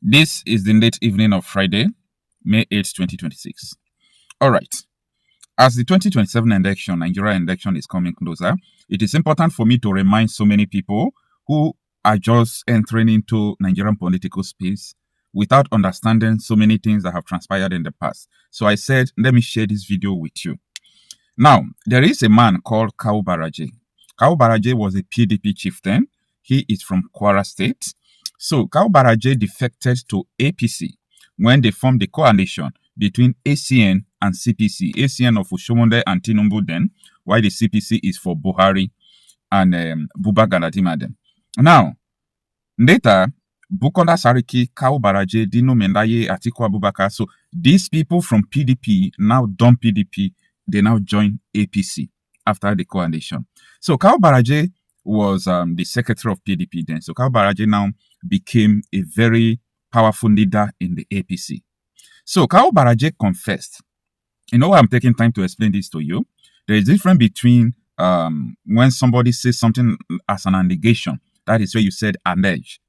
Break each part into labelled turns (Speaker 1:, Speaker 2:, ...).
Speaker 1: This is the late evening of Friday, May 8th, 2026. All right. As the 2027 election, Nigeria election is coming closer, it is important for me to remind so many people who are just entering into Nigerian political space without understanding so many things that have transpired in the past. So I said, let me share this video with you. Now, there is a man called Kao Baraj. Kao Baraj was a PDP chieftain. He is from Kwara State. So Kao Baraj defected to APC when they formed the coalition between ACN and CPC. ACN of Oshomonde and Tinubu then, while the CPC is for Buhari and Buba Galadima then. Now, later, Bukola Sariki, Kao Baraj, Dino Mendaye, Atiku Abubakar. So these people from PDP now dump PDP. They now join APC after the coalition. So Kao Baraj was the secretary of PDP then. So Kao Baraj now became a very powerful leader in the APC. So Kao Baraj confessed. You know why I'm taking time to explain this to you? There is a difference between when somebody says something as an allegation. That is where you said allege.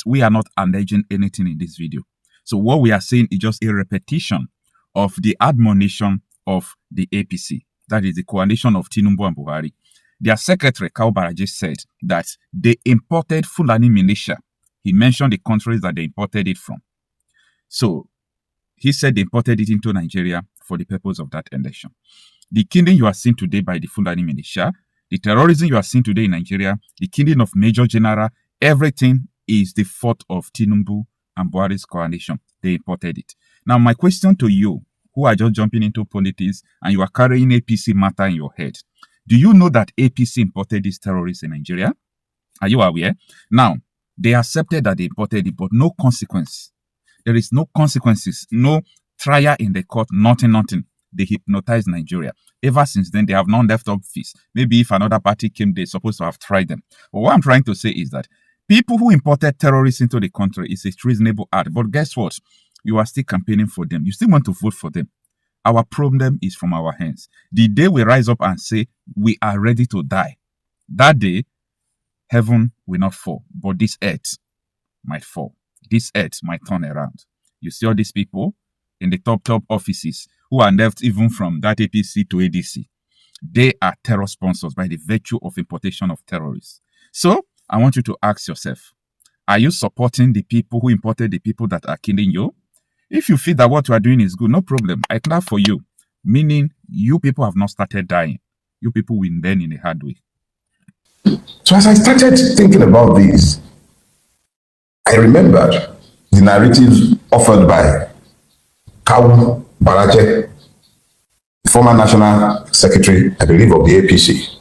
Speaker 1: We are not alleging anything in this video. So what we are saying is just a repetition of the admonition of the APC. That is the coalition of Tinubu and Buhari. Their secretary, Kao Baraj, said that they imported Fulani militia. He mentioned the countries that they imported it from. So he said they imported it into Nigeria for the purpose of that election. The killing you are seeing today by the Fulani militia, the terrorism you are seeing today in Nigeria, the killing of Major General, everything is the fault of Tinubu and Buhari's coalition. They imported it. Now, my question to you, who are just jumping into politics and you are carrying APC matter in your head, do you know that APC imported these terrorists in Nigeria? Are you aware? Now, they accepted that they imported it, but no consequence. There is no consequences, no trial in the court, nothing. They hypnotized Nigeria. Ever since then, they have not left office. Maybe if another party came, they're supposed to have tried them. But what I'm trying to say is that people who imported terrorists into the country is a treasonable act. But guess what? You are still campaigning for them. You still want to vote for them. Our problem is from our hands. The day we rise up and say we are ready to die, that day, heaven will not fall, but this earth might fall. This earth might turn around. You see all these people in the top offices who are left even from that APC to ADC. They are terror sponsors by the virtue of importation of terrorists. So I want you to ask yourself, are you supporting the people who imported the people that are killing you? If you feel that what you are doing is good, no problem. I clap for you. Meaning, you people have not started dying. You people will learn in a hard way.
Speaker 2: So as I started thinking about this, I remembered the narrative offered by Kao Baraj, former National Secretary, I believe, of the APC.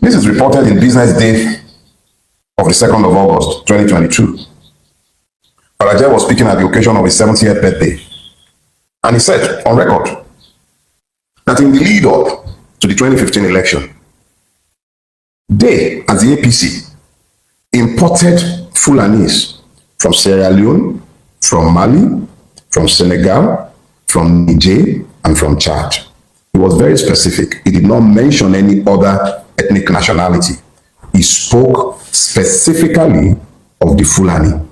Speaker 2: This is reported in Business Day of the 2nd of August, 2022. Baraj was speaking at the occasion of his 70th birthday. And he said, on record, that in the lead up to the 2015 election, they, as the APC, imported Fulanis from Sierra Leone, from Mali, from Senegal, from Niger, and from Chad. He was very specific. He did not mention any other ethnic nationality. He spoke specifically of the Fulani.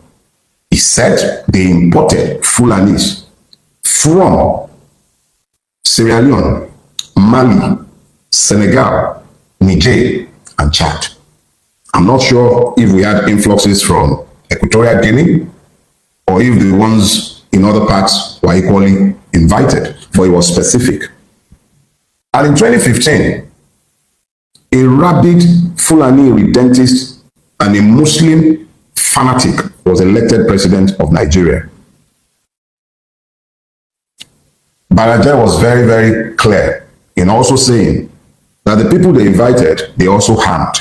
Speaker 2: He said they imported Fulanis from Sierra Leone, Mali, Senegal, Niger, and Chad. I'm not sure if we had influxes from Equatorial Guinea or if the ones in other parts were equally invited, but it was specific. And in 2015, a rabid Fulani redentist and a Muslim fanatic was elected president of Nigeria. Baraj was very, very clear in also saying that the people they invited, they also harmed.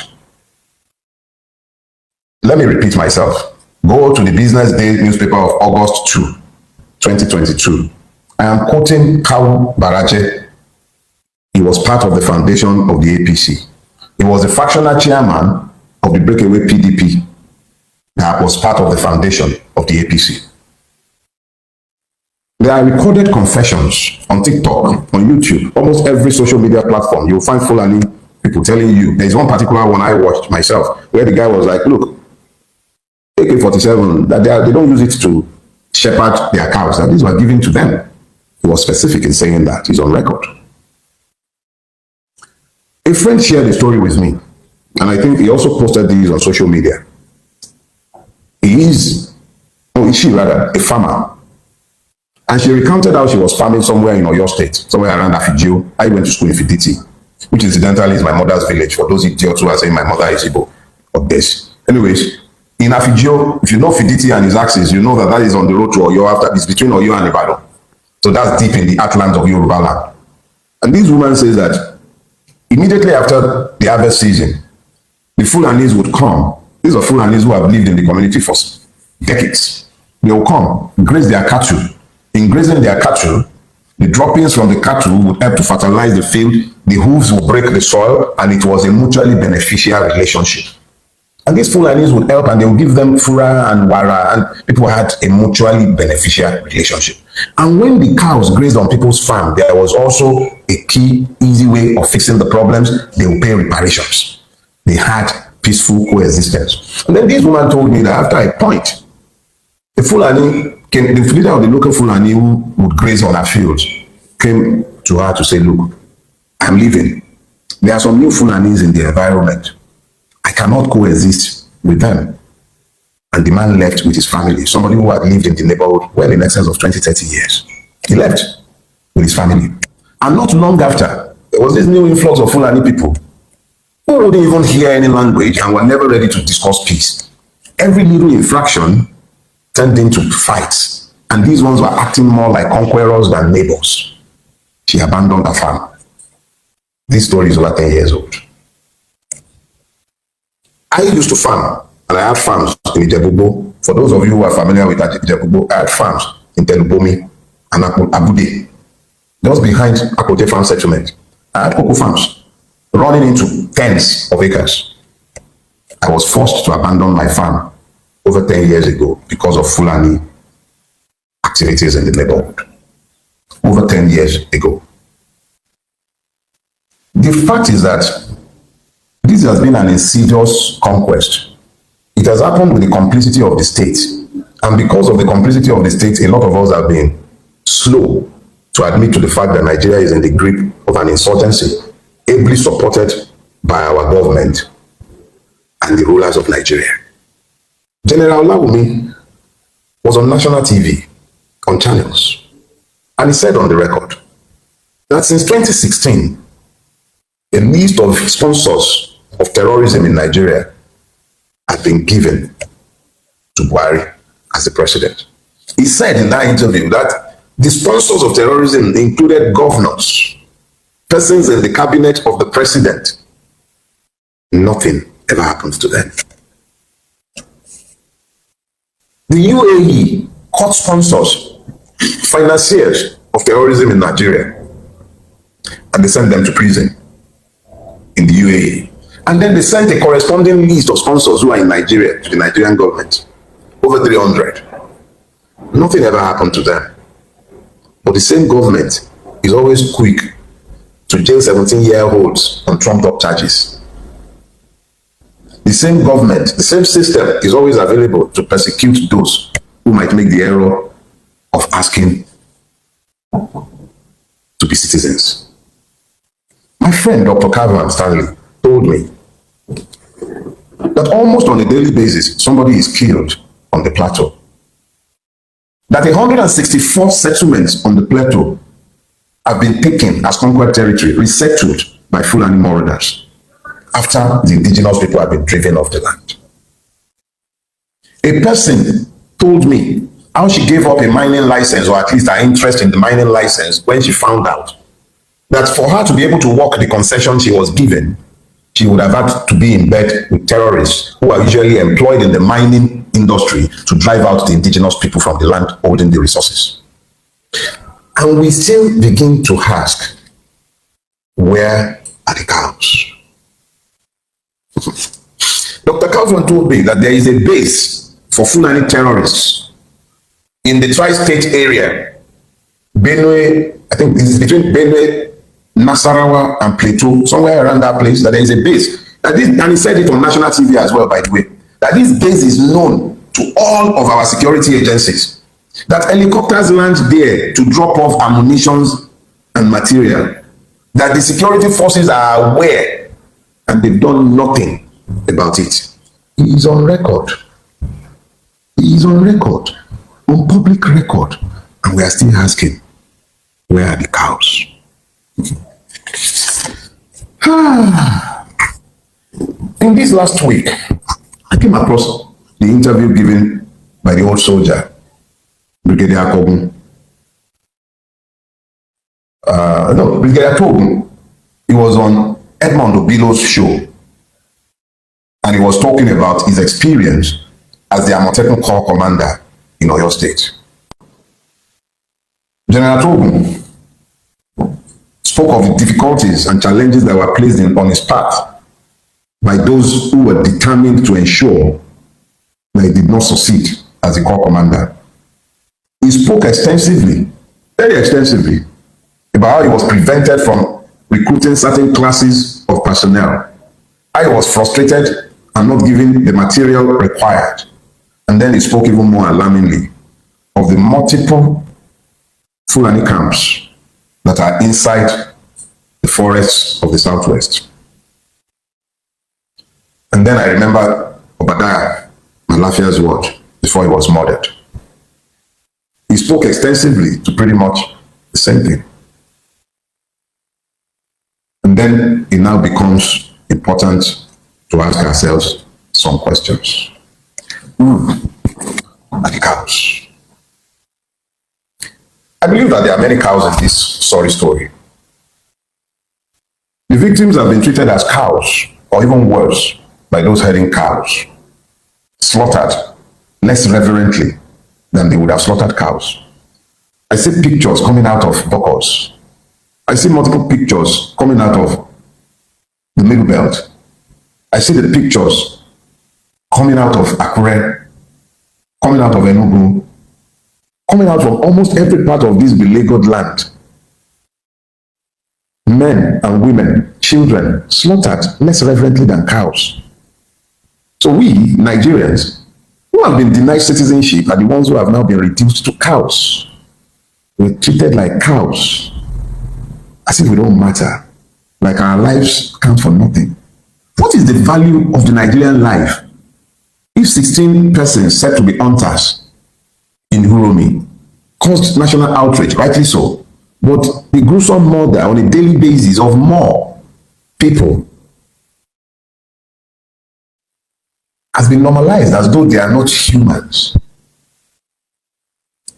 Speaker 2: Let me repeat myself. Go to the Business Day newspaper of August 2, 2022. I am quoting Kao Baraj. He was part of the foundation of the APC. He was the fractional chairman of the breakaway PDP that was part of the foundation of the APC. There are recorded confessions on TikTok, on YouTube, almost every social media platform. You'll find Fulani people telling you. There's one particular one I watched myself where the guy was like, look, AK-47, that they don't use it to shepherd their cows, that these were given to them. He was specific in saying that. He's on record. A friend shared a story with me, and I think he also posted these on social media. Is she rather, a farmer. And she recounted how she was farming somewhere in Oyo State, somewhere around Afijio. I went to school in Fiditi, which incidentally is my mother's village, for those idiots who are saying my mother is Igbo or this. Anyways, in Afijio, if you know Fiditi and his axis, you know that that is on the road to Oyo after it's between Oyo and Ibadan. So that's deep in the heartlands of Yoruba land. And this woman says that immediately after the harvest season, the Fulanis would come. These are Fulanis who have lived in the community for decades. They will come, graze their cattle. In grazing their cattle, the droppings from the cattle would help to fertilize the field, the hooves will break the soil, and it was a mutually beneficial relationship. And these Fulanis would help, and they would give them fura and wara, and people had a mutually beneficial relationship. And when the cows grazed on people's farm, there was also a key, easy way of fixing the problems. They would pay reparations. They had peaceful coexistence. And then this woman told me that after a point, the Fulani, the leader of the local Fulani who would graze on our fields, came to her to say, look, I'm leaving. There are some new Fulanis in the environment. I cannot coexist with them. And the man left with his family, somebody who had lived in the neighborhood well in excess of 20, 30 years. He left with his family. And not long after, there was this new influx of Fulani people who wouldn't even hear any language and were never ready to discuss peace. Every little infraction turned into fights, and these ones were acting more like conquerors than neighbors. She abandoned her farm. This story is over 10 years old. I used to farm, and I had farms in Ijebubo. For those of you who are familiar with Ijebubo, I had farms in Telubomi and Abude, just behind Akote Farm Settlement. I had cocoa farms running into tens of acres. I was forced to abandon my farm over 10 years ago because of Fulani activities in the neighborhood. Over 10 years ago. The fact is that this has been an insidious conquest. It has happened with the complicity of the state. And because of the complicity of the state, a lot of us have been slow to admit to the fact that Nigeria is in the grip of an insurgency, ably supported by our government and the rulers of Nigeria. General Olawumi was on national TV, on channels, and he said on the record that since 2016, a list of sponsors of terrorism in Nigeria had been given to Buhari as the president. He said in that interview that the sponsors of terrorism included governors, persons in the cabinet of the president. Nothing ever happens to them. The UAE caught sponsors, financiers of terrorism in Nigeria, and they sent them to prison in the UAE. And then they sent a corresponding list of sponsors who are in Nigeria to the Nigerian government, over 300. Nothing ever happened to them. But the same government is always quick to jail 17-year-olds on trumped-up charges. The same government, the same system is always available to persecute those who might make the error of asking to be citizens. My friend, Dr. Calvin Stanley, told me that almost on a daily basis, somebody is killed on the plateau. That 164 settlements on the plateau have been taken as conquered territory, resettled by Fulani marauders after the indigenous people have been driven off the land. A person told me how she gave up a mining license, or at least her interest in the mining license, when she found out that for her to be able to work the concession she was given, she would have had to be in bed with terrorists who are usually employed in the mining industry to drive out the indigenous people from the land holding the resources. And we still begin to ask, where are the cows? Dr. Calvin told me that there is a base for Fulani terrorists in the tri-state area, Benue, I think this is between Benue, Nasarawa, and Plateau, somewhere around that place, that there is a base. And he said it on national TV as well, by the way, that this base is known to all of our security agencies that helicopters land there to drop off ammunition and material, that the security forces are aware and they've done nothing about it. He is on record. He is on record, on public record, and we are still asking, where are the cows? In this last week, I came across the interview given by the old soldier, Brigadier Kogun. Brigadier Kogun. He was on Edmond Obilo's show, and he was talking about his experience as the Amotekun Corps commander in Oyo State. General Kogun spoke of the difficulties and challenges that were placed on his path by those who were determined to ensure that he did not succeed as a corps commander. He spoke extensively, very extensively, about how he was prevented from recruiting certain classes of personnel, how he was frustrated and not given the material required. And then he spoke even more alarmingly of the multiple Fulani camps that are inside the forests of the Southwest. And then I remember Obadiah Malafia's word before he was murdered. He spoke extensively to pretty much the same thing. And then it now becomes important to ask ourselves some questions. Who are the cows? I believe that there are many cows in this sorry story. The victims have been treated as cows, or even worse, by those herding cows, slaughtered less reverently than they would have slaughtered cows. I see pictures coming out of Bokos. I see multiple pictures coming out of the Middle Belt. I see the pictures coming out of Akure, coming out of Enugu, coming out from almost every part of this beleaguered land. Men and women, children, slaughtered less reverently than cows. So we, Nigerians, who have been denied citizenship, are the ones who have now been reduced to cows. We're treated like cows, as if we don't matter, like our lives count for nothing. What is the value of the Nigerian life if 16 persons said to be hunters in Uromi caused national outrage, rightly so, but the gruesome murder on a daily basis of more people has been normalized as though they are not humans?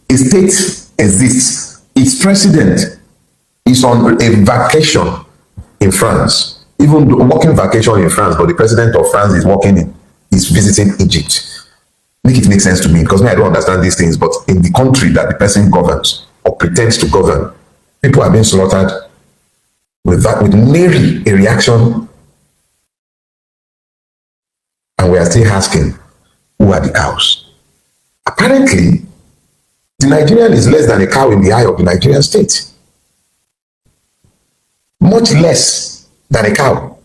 Speaker 2: A state exists. Its president is on a vacation in France, even though working vacation in France, but the president of France is visiting Egypt. Make it make sense to me, because I don't understand these things, but in the country that the person governs or pretends to govern, people are being slaughtered with nary a reaction. And we are still asking, who are the cows? Apparently, the Nigerian is less than a cow in the eye of the Nigerian state. Much less than a cow.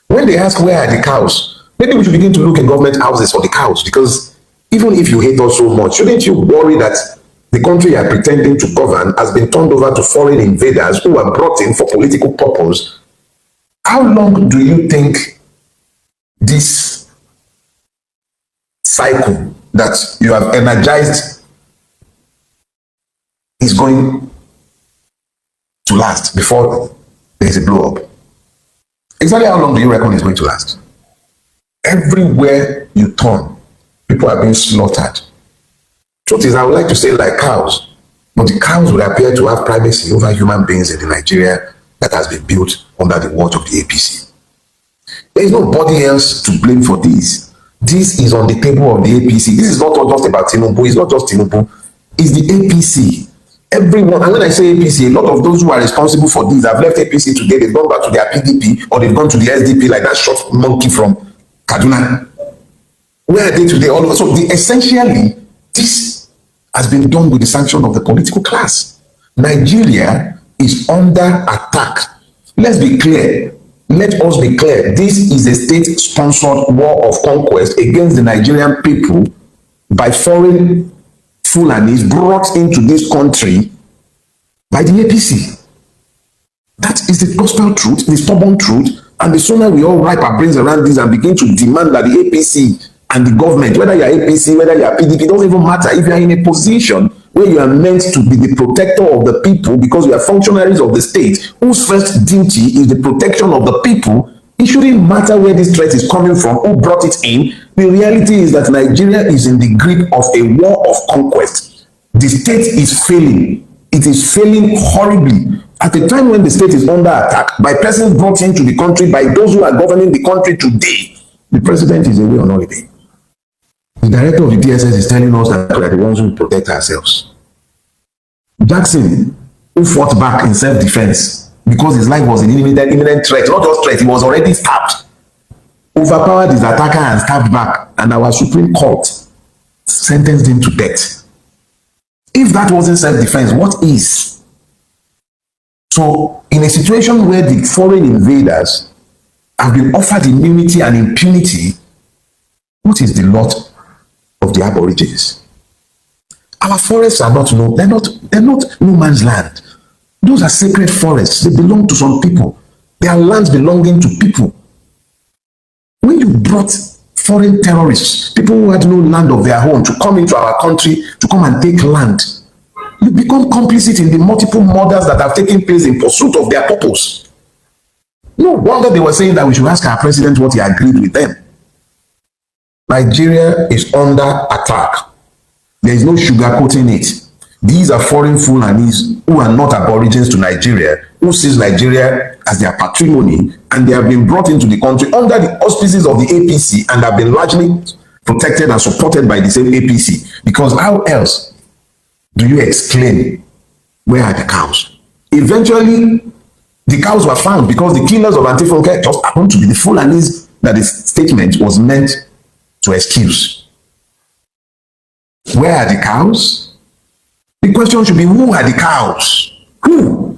Speaker 2: When they ask where are the cows, maybe we should begin to look in government houses for the cows, because even if you hate us so much, shouldn't you worry that the country you are pretending to govern has been turned over to foreign invaders who are brought in for political purpose? How long do you think this cycle that you have energized is going to last before there is a blow up? Exactly how long do you reckon it's going to last? Everywhere you turn, people are being slaughtered. Truth is, I would like to say like cows, but the cows would appear to have primacy over human beings in the Nigeria that has been built under the watch of the APC. There is nobody else to blame for this. This is on the table of the APC. This is not just about Tinubu. It's not just Tinubu. It's the APC. Everyone, and when I say APC, a lot of those who are responsible for this have left APC today. They've gone back to their PDP, or they've gone to the SDP like that short monkey from Kaduna. Where are they today? So essentially, this has been done with the sanction of the political class. Nigeria is under attack. Let's be clear. let us be clear, this is a state-sponsored war of conquest against the Nigerian people by foreign Fulanis brought into this country by the APC. That is the gospel truth, the stubborn truth, and the sooner we all wrap our brains around this and begin to demand that the APC and the government, whether you are APC, whether you are PDP, it doesn't even matter. If you are in a position where you are meant to be the protector of the people because you are functionaries of the state, whose first duty is the protection of the people, it shouldn't matter where this threat is coming from, who brought it in. The reality is that Nigeria is in the grip of a war of conquest. The state is failing. It is failing horribly. At a time when the state is under attack by persons brought into the country by those who are governing the country today, the president is away on holiday. The director of the DSS is telling us that we are the ones who protect ourselves. Jackson, who fought back in self-defense because his life was in imminent threat, not just threat, he was already stabbed, overpowered his attacker and stabbed back, and our Supreme Court sentenced him to death. If that wasn't self-defense, what is? So, in a situation where the foreign invaders have been offered immunity and impunity, what is the lot of the Aborigines? Our forests are not they're not no man's land. Those are sacred forests. They belong to some people. They are lands belonging to people. When you brought foreign terrorists, people who had no land of their own, to come into our country, to come and take land, you become complicit in the multiple murders that have taken place in pursuit of their purpose. No wonder they were saying that we should ask our president what he agreed with them. Nigeria is under attack. There is no sugarcoating it. These are foreign Fulanis who are not aborigines to Nigeria, who sees Nigeria as their patrimony, and they have been brought into the country under the auspices of the APC and have been largely protected and supported by the same APC. Because how else do you explain where are the cows? Eventually, the cows were found because the killers of Antifunke just happened to be the Fulanis that the statement was meant to excuse. Where are the cows? The question should be, who are the cows? Who?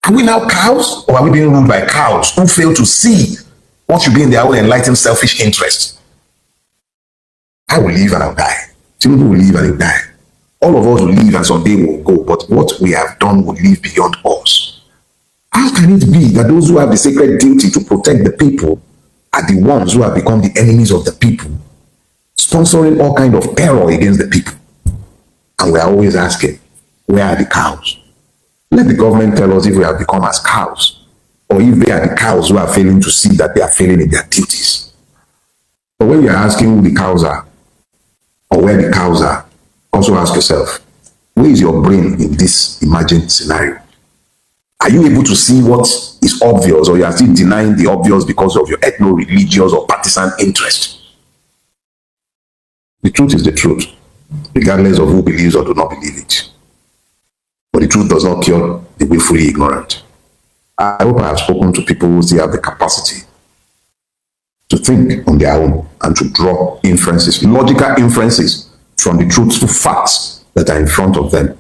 Speaker 2: Are we now cows, or are we being ruled by cows who fail to see what should be in their own enlightened selfish interest? I will live and I'll die. Tinubu will live and he'll die. All of us will live and someday we'll go, but what we have done will live beyond us. How can it be that those who have the sacred duty to protect the people are the ones who have become the enemies of the people, sponsoring all kind of terror against the people? And we are always asking, where are the cows? Let the government tell us if we have become as cows, or if they are the cows who are failing to see that they are failing in their duties. But when you are asking who the cows are, or where the cows are, also ask yourself, where is your brain in this imagined scenario? Are you able to see what is obvious, or you are still denying the obvious because of your ethno-religious or partisan interest? The truth is the truth, regardless of who believes or do not believe it. But the truth does not cure the willfully ignorant. I hope I have spoken to people who still have the capacity to think on their own and to draw inferences, logical inferences from the truthful facts that are in front of them.